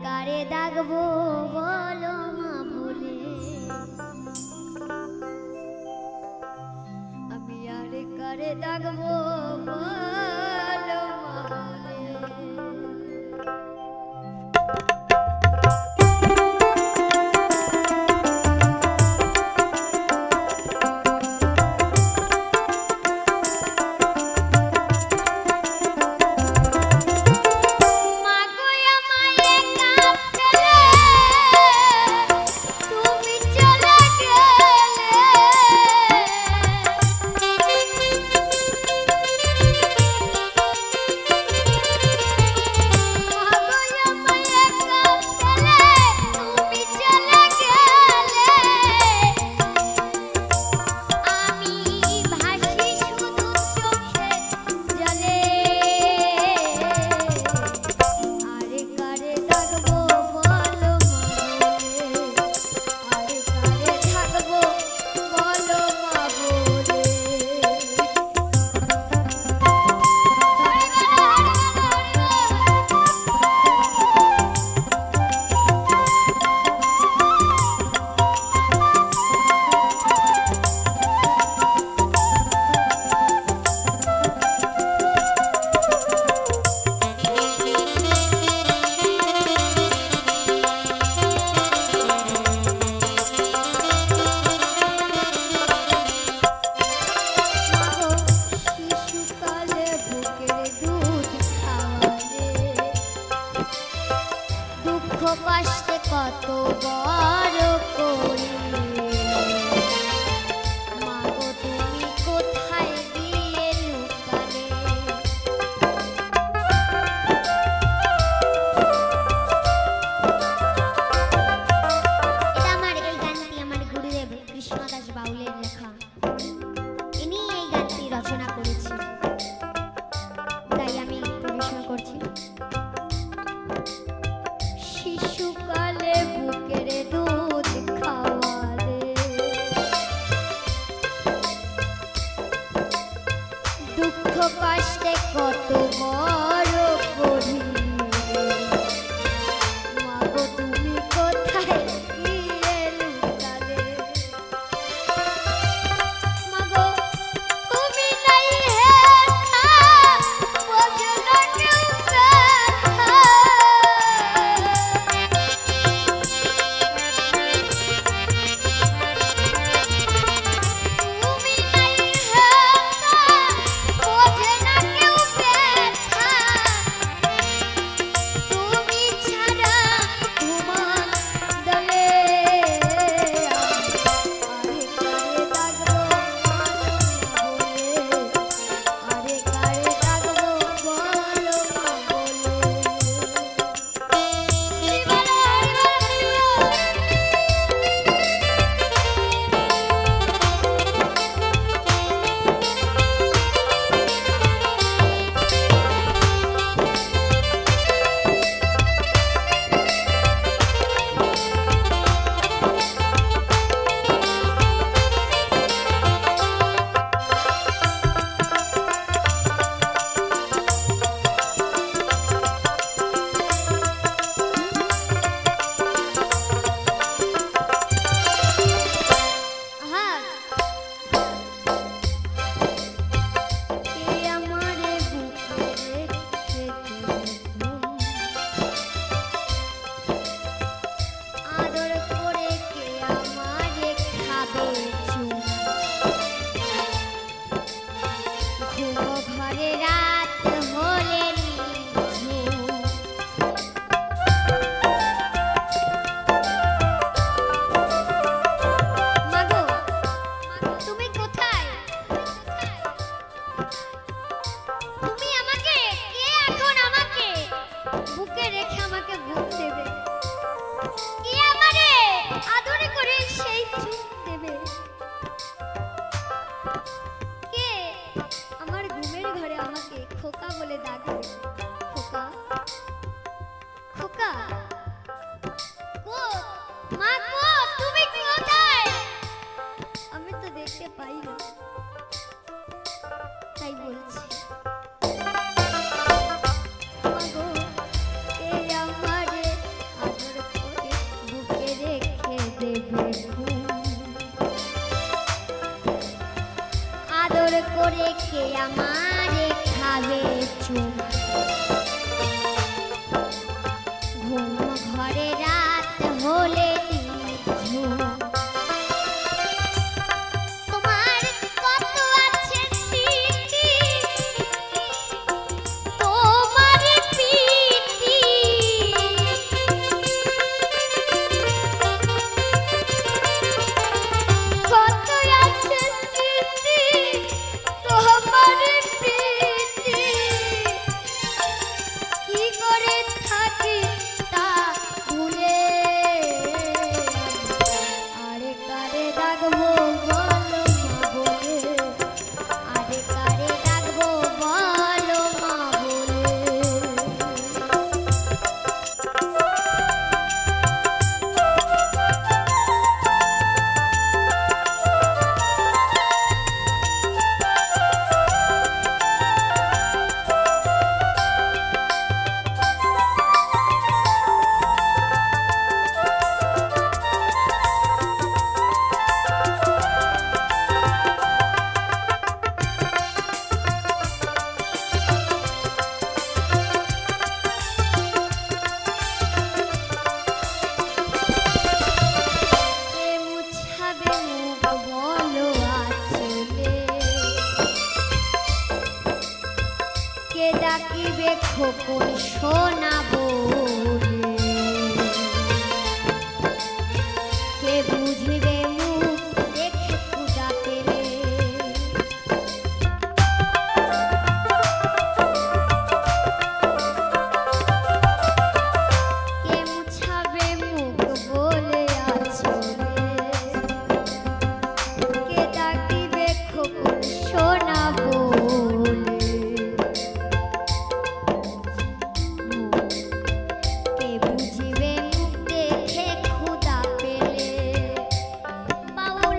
কারে ডাকবো বলো মা বলে, আমি আরে কারে ডাকবো বলো মা বলে। কষ্টে কত বড় করি মাগো তুমি কোথায় গিয়ে লুকালে। এটা আমার এই গানটি আমার গুরুদেব কৃষ্ণদাস বাউলের লেখা, ইনি এই গানটি রচনা করেছেন, তাই আমি পরিবেশন করছি। শিশুকালে বুকের দুধ খাওয়ালে দুঃখ কষ্টে কত বড় করি মাগো তুমি কোথায় গিয়ে লুকালে। মাগো তুমি নাই হেথা বোঝো না কেউ ব্যথা, খোকা বলে ডাকবে, খোকা খোকা কো মা কো তুমি কোথায়, আমি তো দেখতে পাই না, তাই বলছি মাগো এই আমারে খোকন সোনা বলে কে বুঝিবে মুখ দেখে ক্ষুধা পেলে কে মুছাবে মুখ বলে আছে কে ডাকিবে খোকন সোনা বলে কে বুঝিবে মুখ দেখে ক্ষুধা পেলে বাউল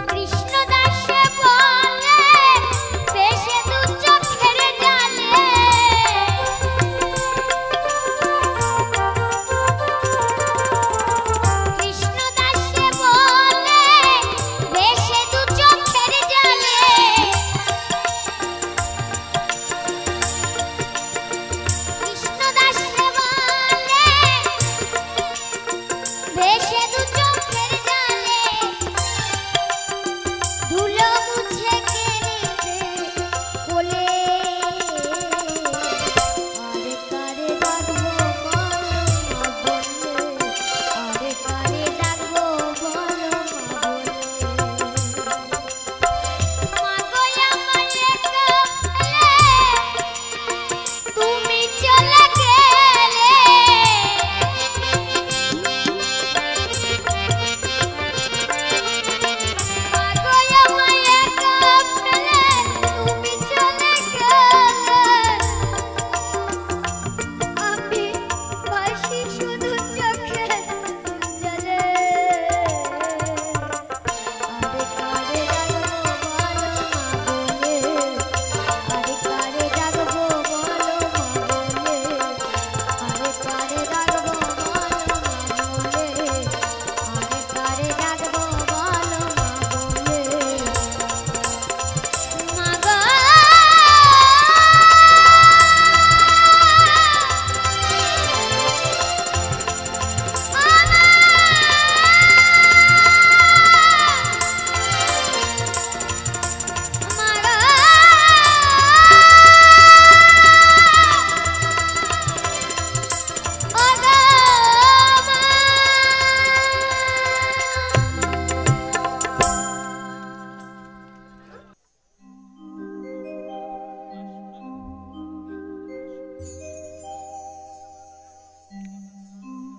কৃষ্ণদাসে বলে বেশে দু চোখের জালে কৃষ্ণদাসে বলে বেশে দু চোখের জালে কৃষ্ণদাসে বলে বেশে দু চোখের জালে ধুলো মুছে কেড়েছে কোলে আরে কারে ডাকবো বলো মা বলে আরে কারে ডাকবো বলো মা বলে মা গো আমার কালে তুমি চলে গেলে মা গো আমার কালে তুমি চলে গেলে আমি বাসি শুধু চোখে জলে আরে কারে ডাকবো বলো মা বলে আরে কারে ডাকবো বলো মা বলে আরে কারে ডাকবো বলো মা বলে আরে কারে ডাকবো বলো মা বলে মা গো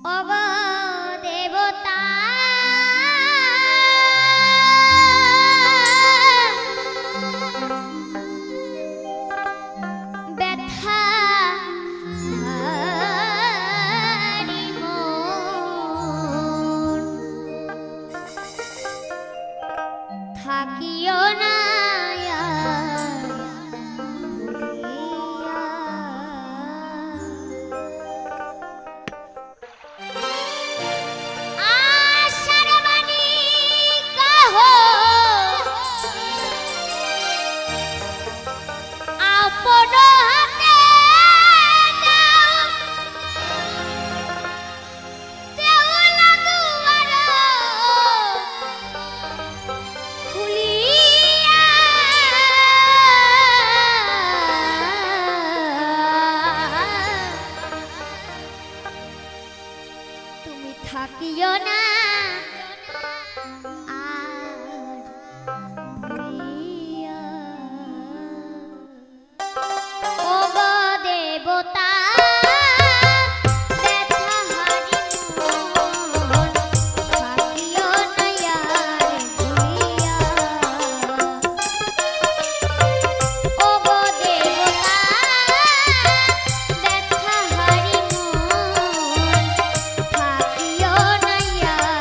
ওগো দেবতা ব্যথা হারি মন থাকিও না আর ভুলিয়া আশার বাণী কহো আপন হাতে দাও দেউল দুয়ার খুলিয়া তুমি থাকিও না আর ভুলিয়া ওগো দেবতা ব্যথা হারি মন থাকিও না আর ভুলিয়া ওগো দেবতা ব্যথা হারি মন থাকিও না আর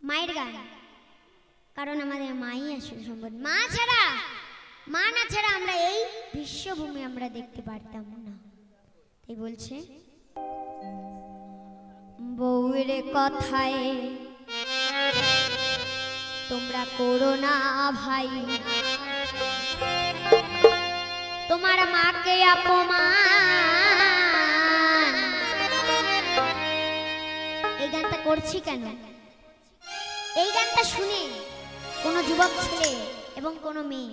মায়ের গান, কারণ আমাদের মাই আসল সম্পদ। মা না ছাড়া আমরা এই বিশ্বভূমি আমরা দেখতে পারতাম না। তাই বলছে, বউয়ের কথায় তোমরা করো না ভাই, তোমার মাকে অপমান। এই গানটা করছি কেন? এই গানটা শুনে কোনো যুবক ছেলে এবং কোনো মেয়ে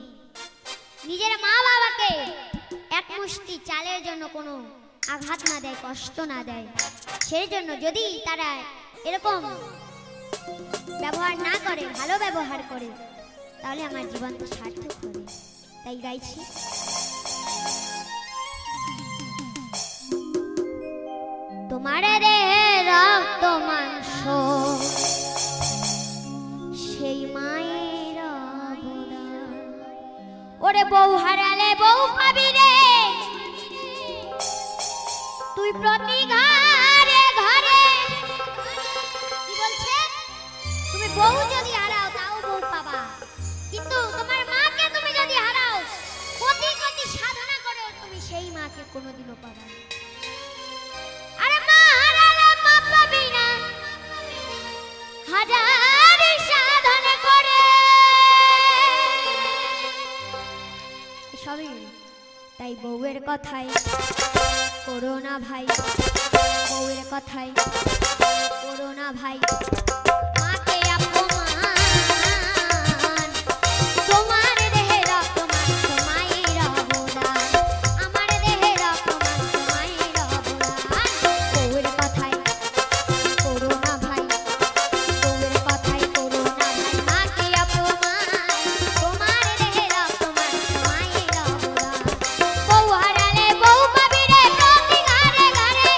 নিজের মা বাবাকে এক মুষ্টি চালের জন্য কোনো আঘাত না দেয়, কষ্ট না দেয়, সেই জন্য যদি তারা এরকম ব্যবহার না করে, ভালো ব্যবহার করে, তাহলে আমার জীবনটা সার্থক হবে। তাই গাইছি, তোমার দেহের রক্ত মাংস সেই মায়ের অবদান। ওরে বউ হারালে বউ পাবি রে তুই প্রতি ঘরে ঘরে। কি বলছে? তুমি বউ যদি হারাও তাও বউ পাবা, কিন্তু তোমার মাকে তুমি যদি হারাও, কোটি কোটি সাধনা করেও তুমি সেই মাকে কোনোদিনও পাবা না। আরে মা হারালে মা পাবি না, হাজার সাধনা করে সবই। তাই বউয়ের কথাই করো না ভাই, বউয়ের কথাই করো না ভাই, মাকে অপমান। তোমার দেহে রক্ত মাংস মায়ের অবদান, আমার দেহে রক্ত মাংস মায়ের অবদান। বউয়ের কথাই করো না ভাই, বউয়ের কথাই করো না ভাই, মাকে অপমান। তোমার দেহে রক্ত মাংস মায়ের অবদান। বউ হারালে বউ পাবি রে প্রতি ঘরে ঘরে,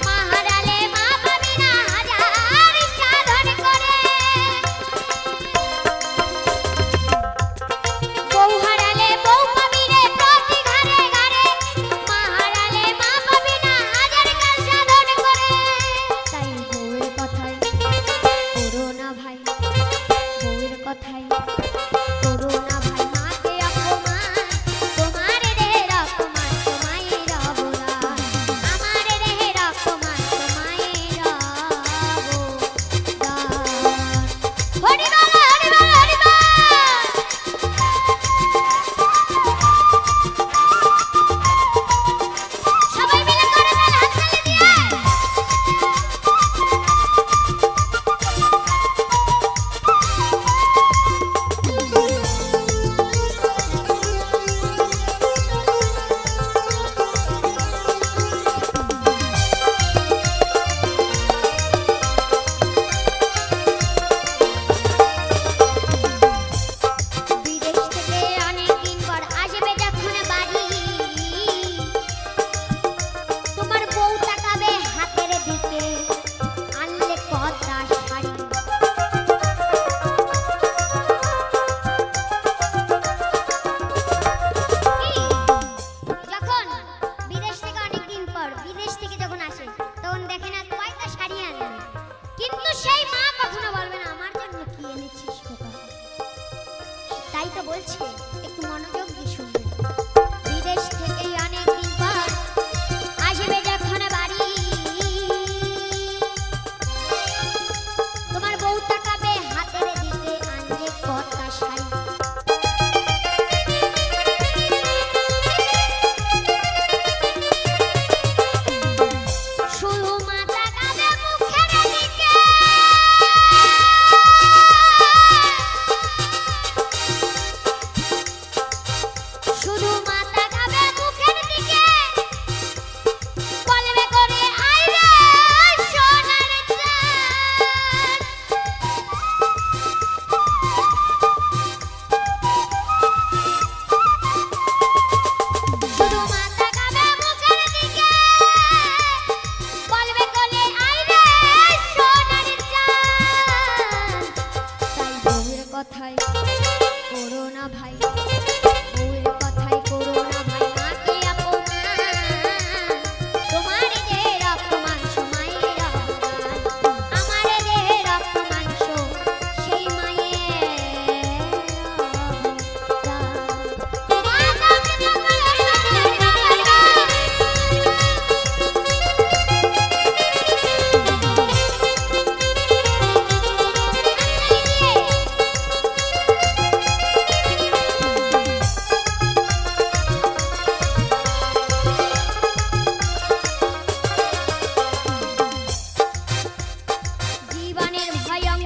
মা হারালে মা পাবি না, হাজার সাধন করে। বউ হারালে বউ পাবি রে প্রতি ঘরে ঘরে, মা হারালে মা পাবি না, হাজার সাধন করে। তাই বউয়ের কথাই করো না ভাই, বউয়ের কথাই করো না ভাই, মাকে অপমান। তোমার দেহে রক্ত মাংস মায়ের অবদান, আমার দেহে রক্ত মাংস মায়ের অবদান। হরি বল হরি বল হরি বল। সবাই মিলে করে দেন হাততালি দিয়ে। বিদেশ থেকে অনেক দিন পর আসবে যখন বাড়ি, তোমার বউ তাকাবে হাতের দিকে, আনলে কটা শাড়ি। যখন বিদেশ থেকে অনেক দিন পর বিদেশ থেকে যখন আসে, তখন দেখে না কয়টা শাড়ি আনবে, কিন্তু সেই মা কখনো বলবে না আমার জন্য কি এনেছিস খোকা। তাই তো বলছি, একটু মনোযোগ দিয়ে শুনবেন। বিদেশ থেকে অনেক দিন পর আসবে যখন বাড়ি, তোমার বউ তাকাবে হাতের দিকে, আনলে কটা শাড়ি। শুধু মা তাকাবে মুখের দিকে,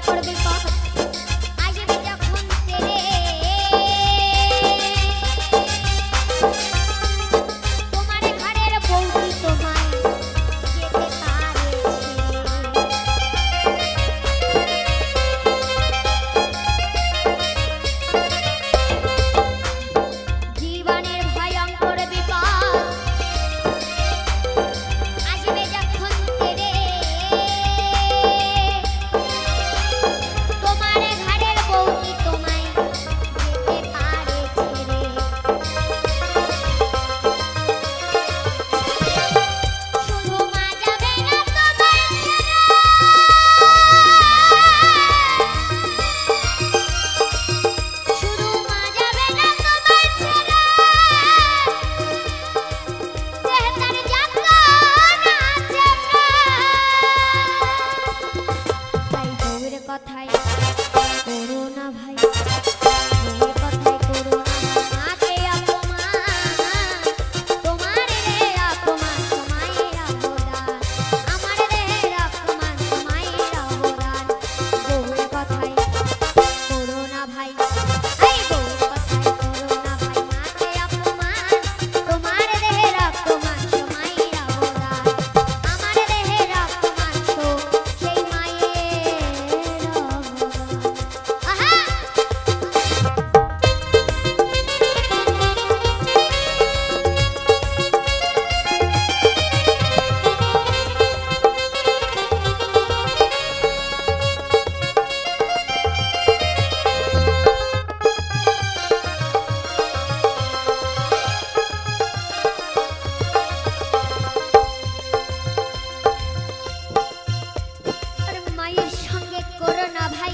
ভয়ঙ্কর বিপদ আসবে যখন তেরে তোমার ঘরের বউটি তোমায় যেতে পারে জীবনের ভয়ঙ্কর বিপদ আসবে যখন তেরে তোমার ঘরের বউটি তোমায় যেতে পারে ছেড়ে শুধু মা যাবে না তোমায় ছেড়ে শুধু মা যাবে না তোমায় ছেড়ে দেহতার যখন আছে তাই বউয়ের কথায় করো না ভাই বউয়ের কথায় করো না মাকে অপমান তোমার দেহের অপমান সময়ের অবদান আমার দেহের অপমান সময়ের অবদান বউয়ের কথায় করো না ভাই এই বউয়ের কথায় করো না ভাই মাকে অপমান তোমার দেহের অপমান সময়ের অবদান আমার দেহের অপমান তো সেই মায়ের অবদান আহা আর মায়ের সঙ্গে করো না ভাই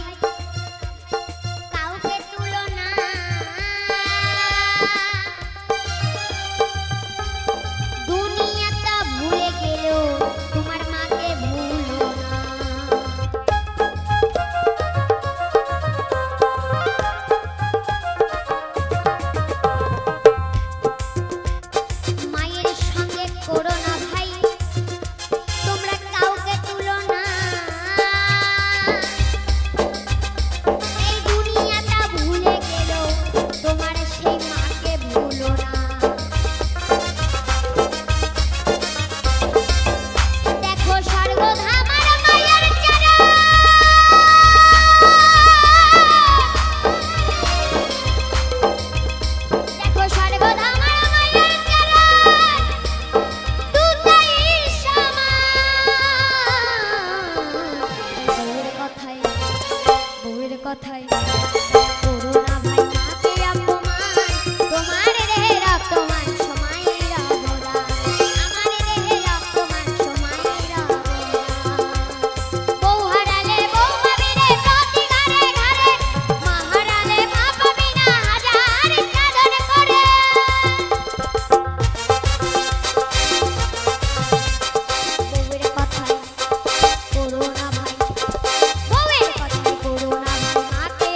কাউকে তুলনা দুনিয়াটা ভুলে গেলেও তোমার মাকে ভুলো না মায়ের সঙ্গে করো না ভাই তোমরা কাউকে তুলনা এই দুনিয়াটা ভুলে গেলেও তোমার সেই মাকে ভুলো না দেখো স্বর্গধামার মায়ের চরণ দেখো স্বর্গধামার মায়ের চরণ দুটাই সমান বউয়ের কথায় করো না ভাই মাকে অপমান তোমার দেহের অপমান সময়ের অবদান আমার দেহের অপমান সময়ের অবদান বউ হারালে বউ পাবি রে প্রতি ঘরে ঘরে মা হারালে মা পাবি না হাজার কাঁদন করে বউয়ের কথায় করো না ভাই বউয়ের কথায় করো না ভাই মাকে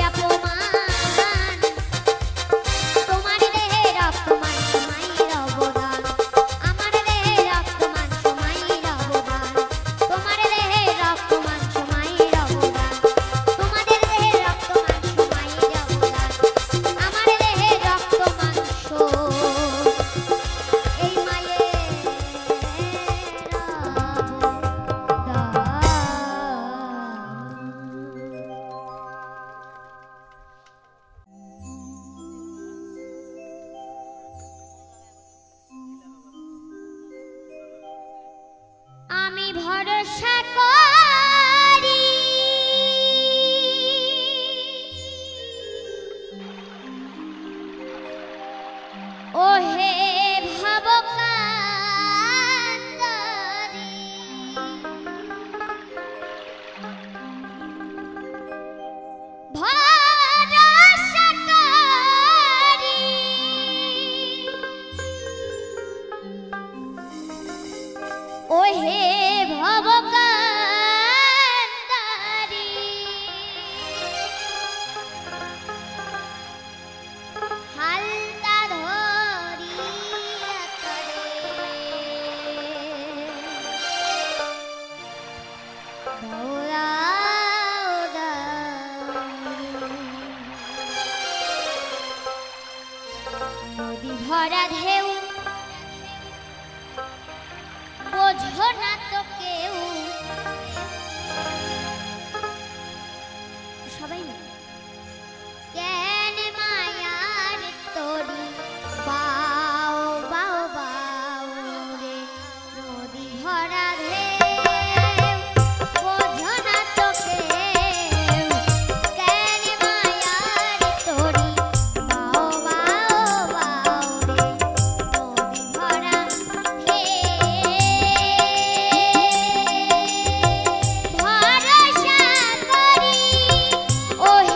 ভরা ঢেউ বোঝো না তো কেউ সবাই মিলে কেন মায়ার তোরি বাও বাও বাও রে নদী ভরা ঢেউ বোঝো না তো কেউ কেন মায়ার তোরি বাও বাও বাও রে নদী ভরা ভরসা করি ওহে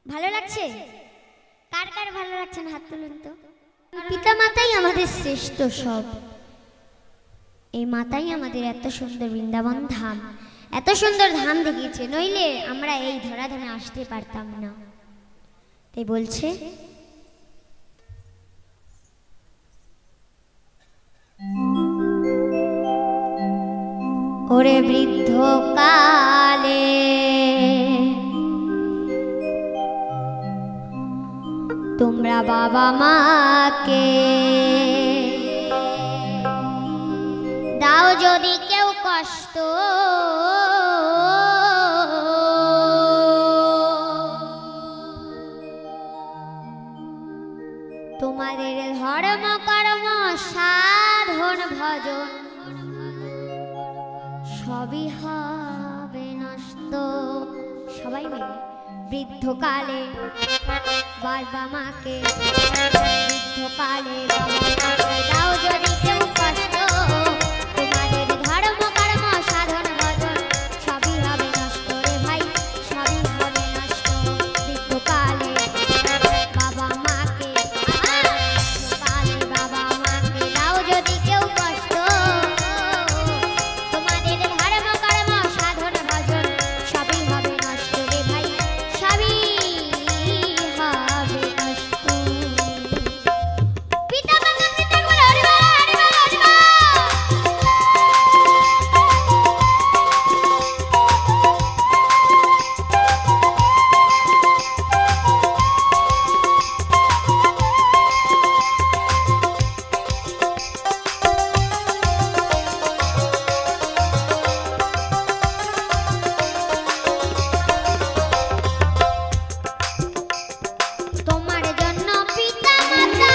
ভালো লাগছে? কার কার ভালো লাগছে না হাত তুলুন তো। পিতা মাতাই আমাদের শ্রেষ্ঠ সব। এই মাতাই আমাদের এত সুন্দর বৃন্দাবন ধাম, এত সুন্দর ধাম দেখিয়েছে, নইলে আমরা এই ধরাধামে আসতে পারতাম না। তাই বলছে ওরে বৃদ্ধ কালে তোমরা বাবা মাকে দাও যদি কেউ কষ্ট, তোমাদের ধর্ম কর্ম সাধন ভজন সবই হবে নষ্ট। সবাই মিলে বৃদ্ধকালে বাবা মাকে, বৃদ্ধকালে বাবা মাকে দাও যদি কেউ কষ্ট, তোমাদের ধর্ম কর্ম সাধন ভজন সবই হবে নষ্ট রে ভাই, সবই হবে নষ্ট। বৃদ্ধকালে বাবা মাকে, বৃদ্ধকালে বাবা মাকে দাও যদি কেউ কষ্ট, তোমাদের ধর্ম কর্ম সাধন ভজন সবই হবে নষ্ট রে ভাই, সবই হবে নষ্ট। পিতা মাতা পিতা বলে হরি বল হরি বল হরি বল। তোমার জন্য পিতা মাতা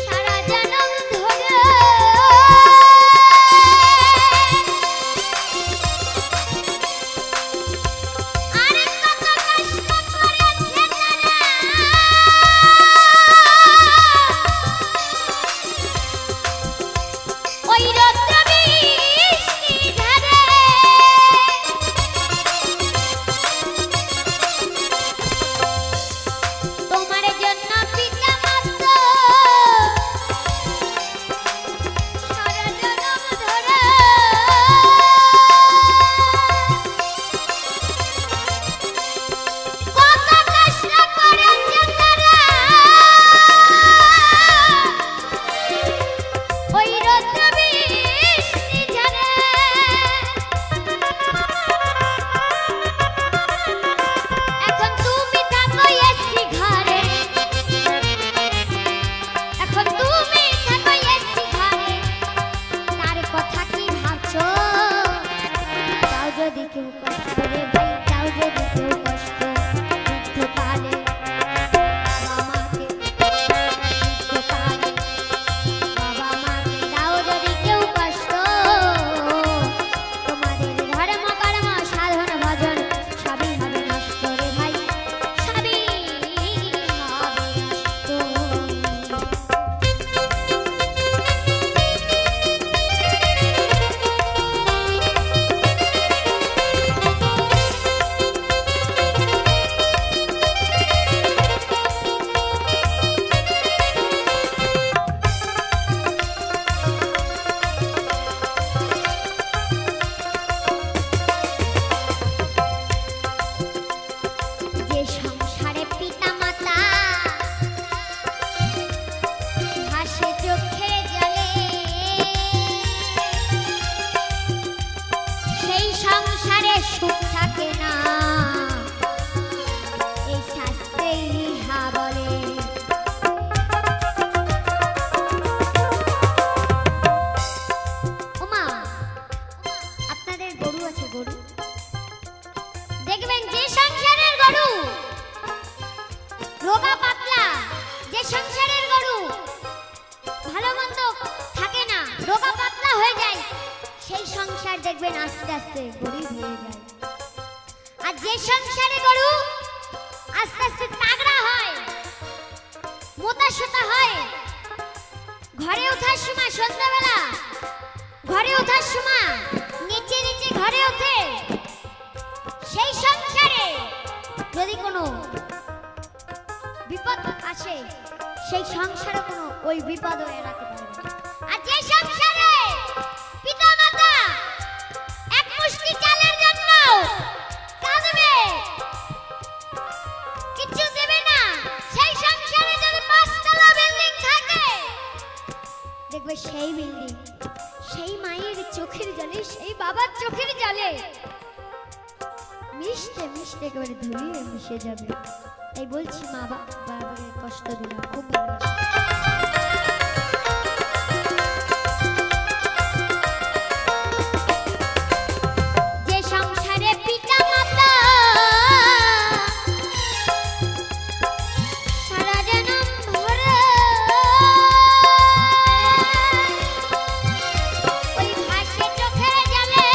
সারা জনম ধরে আরে কত কষ্ট করেছে তারা, ওই রৌদ্র বৃষ্টি ঝরে তোমার জন্য পিতা মাতা সারা জনম ধরে কত কষ্ট করেছে তারা, ওই রৌদ্র বৃষ্টি ঝরে। এখন তুমি থাকো এসি ঘরে, এখন তুমি থাকো এসি ঘরে, তার কথা কি ভাবছো? তাও যদি কেউ কষ্ট রে ভাই, তাও যদি কেউ কষ্ট, বৃদ্ধকালে বাবা মাকে, বৃদ্ধকালে বাবা মাকে দাও যদি কেউ কষ্ট, তোমাদের ধর্ম কর্ম সাধন ভজন সবই হবে নষ্ট রে ভাই, সবই হবে নষ্ট। যে সংসারে পিতা মাতা ভাসে চোখে জলে, সেই সংসারে সুখ থাকে না, এই শাস্ত্রেই ইহা বলে। ওমা, আপনাদের গরু আছে? গরু দেখবেন, যে সংসারের গরু রোগা পাতলা, যে সংসারের গরু ভালো মন্দ থাকে না, রোগা পাতলা হয়ে যায়, সেই সংসার দেখবেন আস্তে আস্তে গরিব হয়ে যায়। আর যে সংসারে গরু আস্তে আস্তে তাগড়া হয়, মোটা সোটা হয়, ঘরে ওঠার সময় সন্ধ্যাবেলা ঘরে ওঠার সময় নিচে নিচে ঘরে ওঠে, যদি কোনো বিপদ আসে সেই সংসারে কোনো ওই বিপদও এড়াতে পারবে না। আর যে সংসারে পিতামাতা এক মুষ্টি চালের জন্য কাঁদবে, কিছু দেবে না, সেই সংসারে যদি 5 তলা বিল্ডিং থাকে, দেখবে সেই বিল্ডিং সেই মায়ের চোখের জলে, সেই বাবার চোখের জলে মিশতে মিশতে একেবারে ধুলিয়ে মিশে যাবে। তাই বলছি মা বাবার কষ্ট দিলাম, খুব ভালোবাসি। যে সংসারে পিতা মাতা সারা জনম ধরে ওই ভাসে চোখের জলে,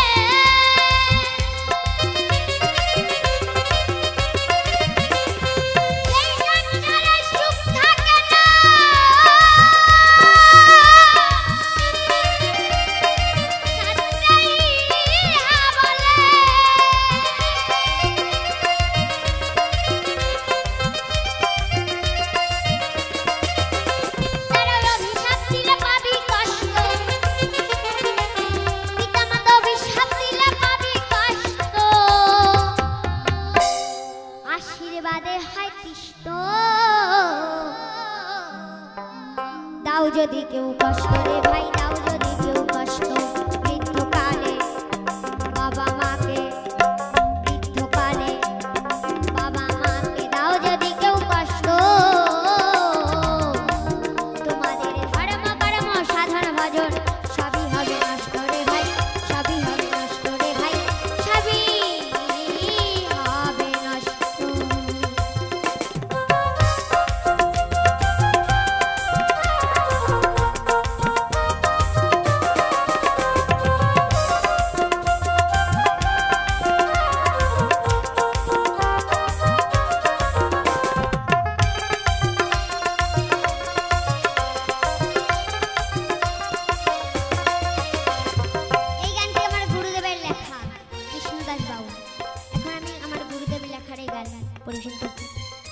দাও যদি কেউ কষ্ট রে ভাই, দাও যদি কেউ কষ্ট, মৃত্যুকালে বাবা মাকে, মৃত্যুকালে বাবা মাকে দাও যদি কেউ কষ্ট, তোমাদের ধর্ম কর্ম সাধন ভজন সবই হবে নষ্ট রে ভাই, সবই হবে নষ্ট রে ভাই, সবই হবে নষ্ট।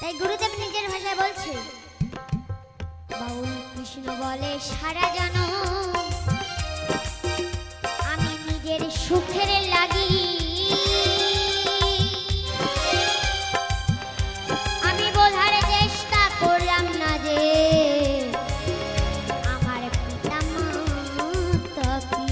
তাই গুরুদেব নিজের ভাষায় বলছে, বাউল কৃষ্ণ বলে সারা জনম আমি নিজের সুখের লাগি আমি বোঝার চেষ্টা করলাম না যে আমার পিতা মাতা কি।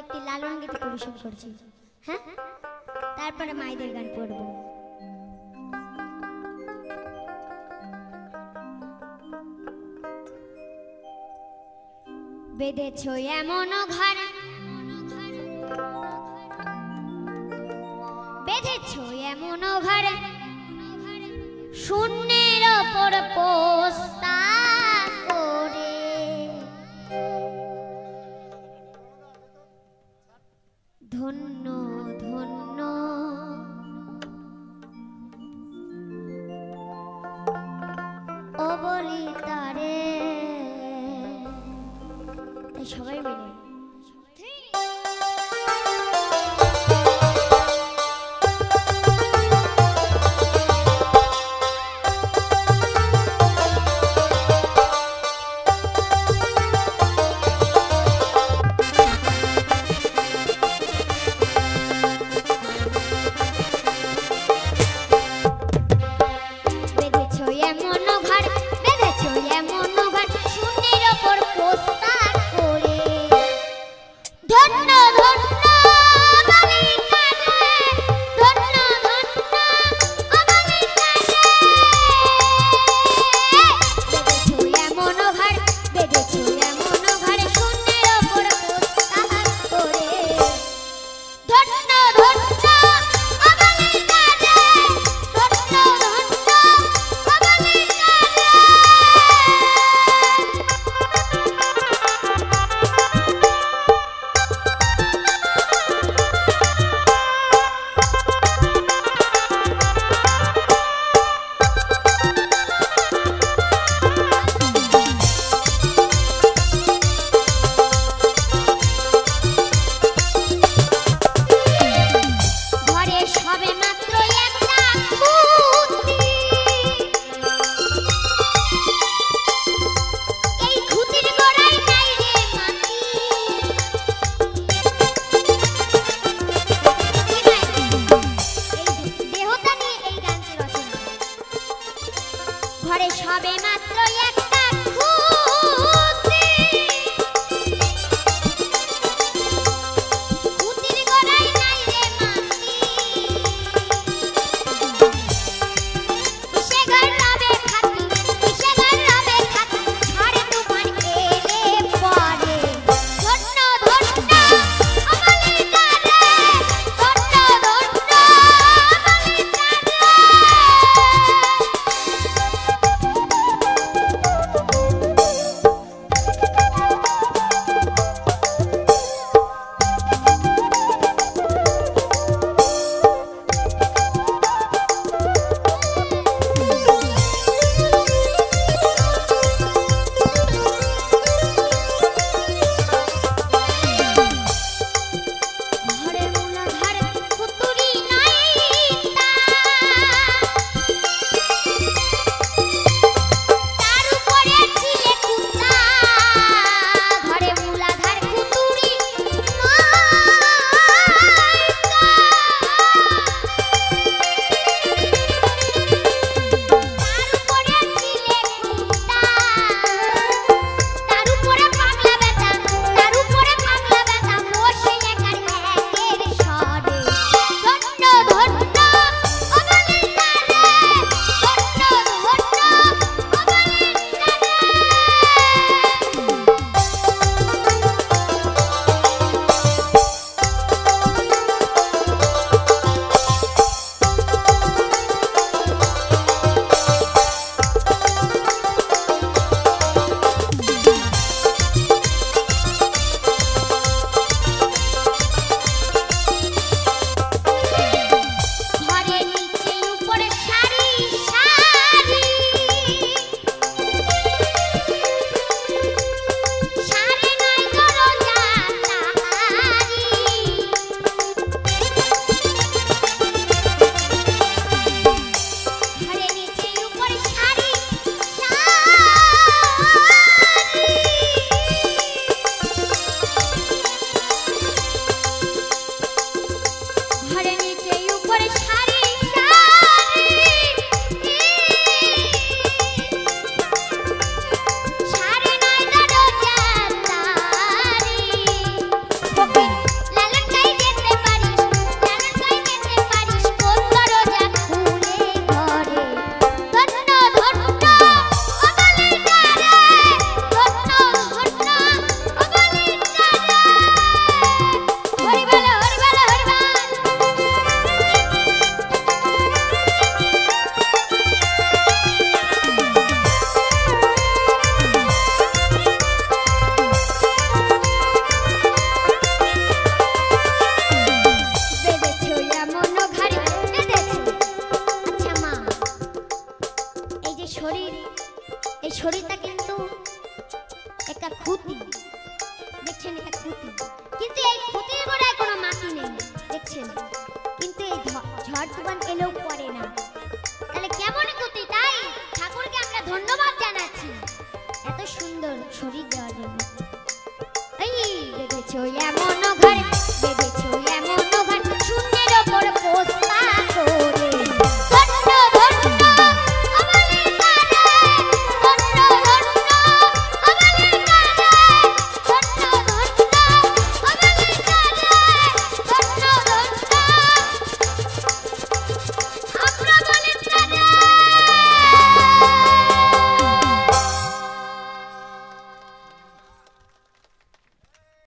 একটি লালন গীতি পরিবেশন করছি, হ্যাঁ, তারপরে মায়েদের গান পড়ব। বেঁধেছো এমন ঘর, বেঁধেছো এমন ঘর, শূন্যের ওপর পোস্তা করে, ধন্য ধন্য ললিতারে। তাই সবাই মিলে বেঁধেছো এমন ঘাট শূন্যের ওপর পোস্টার করে। এই